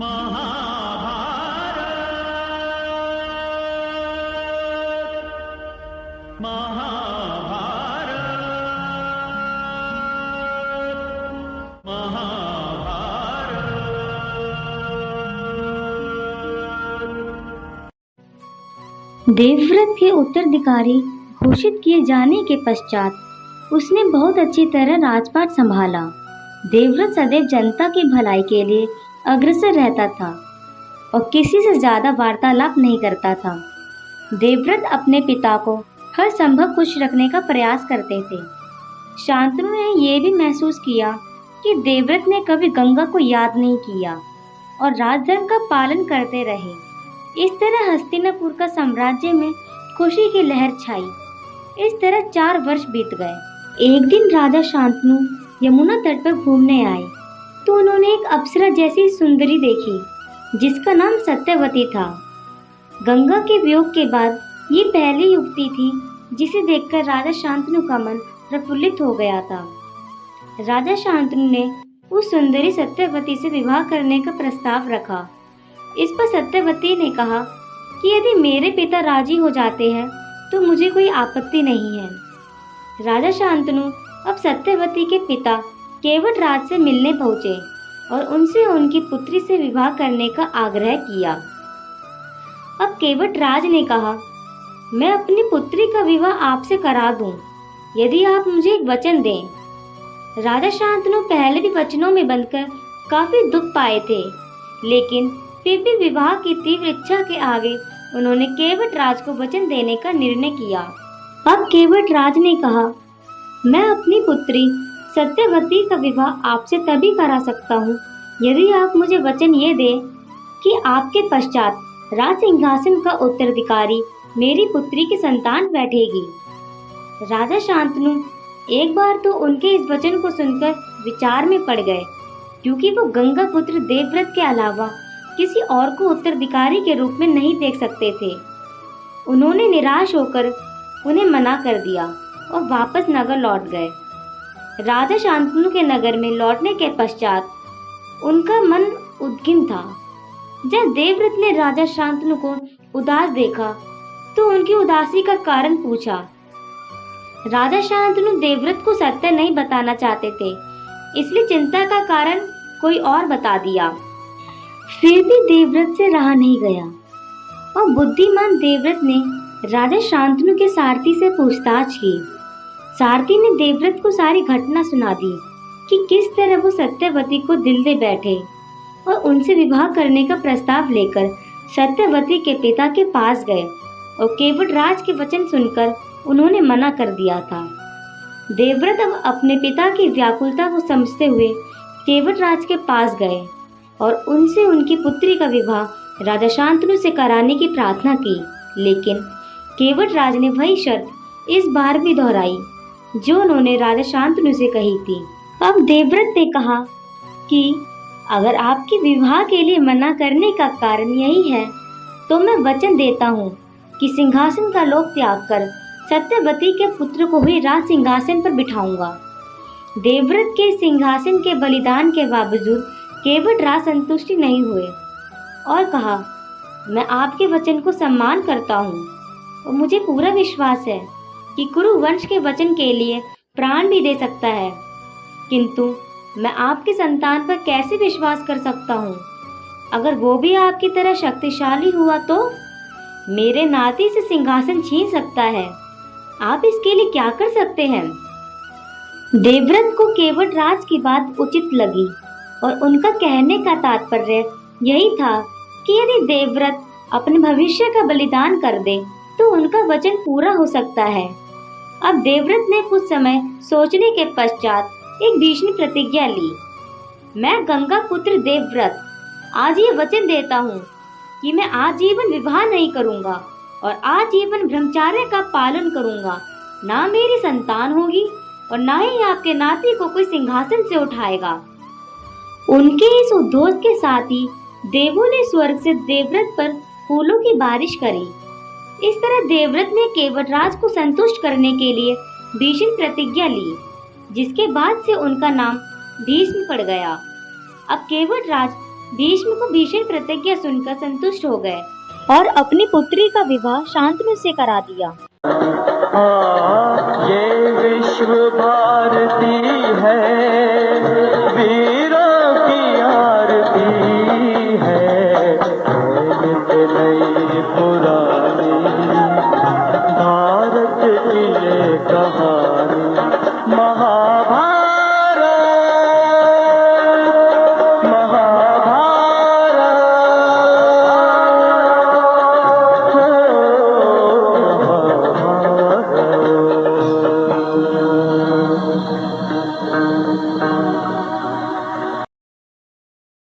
महाभारत महाभारत महाभारत। देवव्रत के उत्तराधिकारी घोषित किए जाने के पश्चात उसने बहुत अच्छी तरह राजपाट संभाला। देवव्रत सदैव जनता की भलाई के लिए अग्रसर रहता था और किसी से ज्यादा वार्तालाप नहीं करता था। देवव्रत अपने पिता को हर संभव खुश रखने का प्रयास करते थे। शांतनु ने यह भी महसूस किया कि देवव्रत ने कभी गंगा को याद नहीं किया और राजधर्म का पालन करते रहे। इस तरह हस्तिनापुर का साम्राज्य में खुशी की लहर छाई। इस तरह 4 वर्ष बीत गए। एक दिन राजा शांतनु यमुना तट पर घूमने आए तो उन्होंने एक अप्सरा जैसी सुंदरी देखी जिसका नाम सत्यवती था। गंगा के वियोग के बाद ये पहली युवती थी जिसे देखकर राजा शांतनु का मन प्रफुल्लित हो गया था। राजा शांतनु ने उस सुंदरी सत्यवती से विवाह करने का प्रस्ताव रखा। इस पर सत्यवती ने कहा कि यदि मेरे पिता राजी हो जाते हैं तो मुझे कोई आपत्ति नहीं है। राजा शांतनु अब सत्यवती के पिता केवट राज से मिलने पहुंचे और उनसे उनकी पुत्री से विवाह करने का आग्रह किया। अब केवट राज ने कहा, मैं अपनी पुत्री का विवाह आपसे करा दूं, यदि आप मुझे एक वचन दें। राजा शांतनु पहले भी वचनों में बंधकर काफी दुख पाए थे, लेकिन फिर भी विवाह की तीव्र इच्छा के आगे उन्होंने केवट राज को वचन देने का निर्णय किया। अब केवट राज ने कहा, मैं अपनी पुत्री सत्यवती का विवाह आपसे तभी करा सकता हूँ यदि आप मुझे वचन ये दें कि आपके पश्चात राज सिंहासन का उत्तराधिकारी मेरी पुत्री की संतान बैठेगी। राजा शांतनु एक बार तो उनके इस वचन को सुनकर विचार में पड़ गए, क्योंकि वो गंगा पुत्र देवव्रत के अलावा किसी और को उत्तराधिकारी के रूप में नहीं देख सकते थे। उन्होंने निराश होकर उन्हें मना कर दिया और वापस नगर लौट गए। राजा शांतनु के नगर में लौटने के पश्चात उनका मन उद्विग्न था। जब देवव्रत ने राजा शांतनु को उदास देखा तो उनकी उदासी का कारण पूछा। राजा शांतनु देवव्रत को सत्य नहीं बताना चाहते थे, इसलिए चिंता का कारण कोई और बता दिया। फिर भी देवव्रत से रहा नहीं गया और बुद्धिमान देवव्रत ने राजा शांतनु के सारथी से पूछताछ की। सारथी ने देवव्रत को सारी घटना सुना दी कि किस तरह वो सत्यवती को दिल दे बैठे और उनसे विवाह करने का प्रस्ताव लेकर सत्यवती के पिता के पास गए और केवट राज के वचन सुनकर उन्होंने मना कर दिया था। देवव्रत अब अपने पिता की व्याकुलता को समझते हुए केवट राज के पास गए और उनसे उनकी पुत्री का विवाह राजा शांतनु से कराने की प्रार्थना की, लेकिन केवट राज ने वही शर्त इस बार भी दोहराई जो उन्होंने राजा शांतनु से कही थी। अब देवव्रत ने कहा कि अगर आपके विवाह के लिए मना करने का कारण यही है तो मैं वचन देता हूँ कि सिंहासन का लोक त्याग कर सत्यवती के पुत्र को ही राज सिंहासन पर बिठाऊंगा। देवव्रत के सिंहासन के बलिदान के बावजूद केवट राज संतुष्टि नहीं हुए और कहा, मैं आपके वचन को सम्मान करता हूँ और मुझे पूरा विश्वास है कि कुरु वंश के वचन के लिए प्राण भी दे सकता है, किंतु मैं आपकी संतान पर कैसे विश्वास कर सकता हूँ? अगर वो भी आपकी तरह शक्तिशाली हुआ तो मेरे नाती से सिंहासन छीन सकता है। आप इसके लिए क्या कर सकते हैं? देवव्रत को केवट राज की बात उचित लगी और उनका कहने का तात्पर्य यही था कि यदि देवव्रत अपने भविष्य का बलिदान कर दे तो उनका वचन पूरा हो सकता है। अब देवव्रत ने कुछ समय सोचने के पश्चात एक भीषण प्रतिज्ञा ली। मैं गंगा पुत्र देवव्रत आज ये वचन देता हूँ कि मैं आजीवन विवाह नहीं करूँगा और आजीवन ब्रह्मचर्य का पालन करूँगा। ना मेरी संतान होगी और ना ही आपके नाती को कोई सिंहासन से उठाएगा। उनके इस उद्घोष के साथ ही देवों ने स्वर्ग से देवव्रत पर फूलों की बारिश करी। इस तरह देवव्रत ने केवट राज को संतुष्ट करने के लिए भीषण प्रतिज्ञा ली, जिसके बाद से उनका नाम भीष्म पड़ गया। अब केवट राज भीष्म को भीषण प्रतिज्ञा सुनकर संतुष्ट हो गए और अपनी पुत्री का विवाह शांतनु से करा दिया। ये विश्व भारती है, वीरों की आरती है, नित नई पुरानी भारत की ये कहानी, महा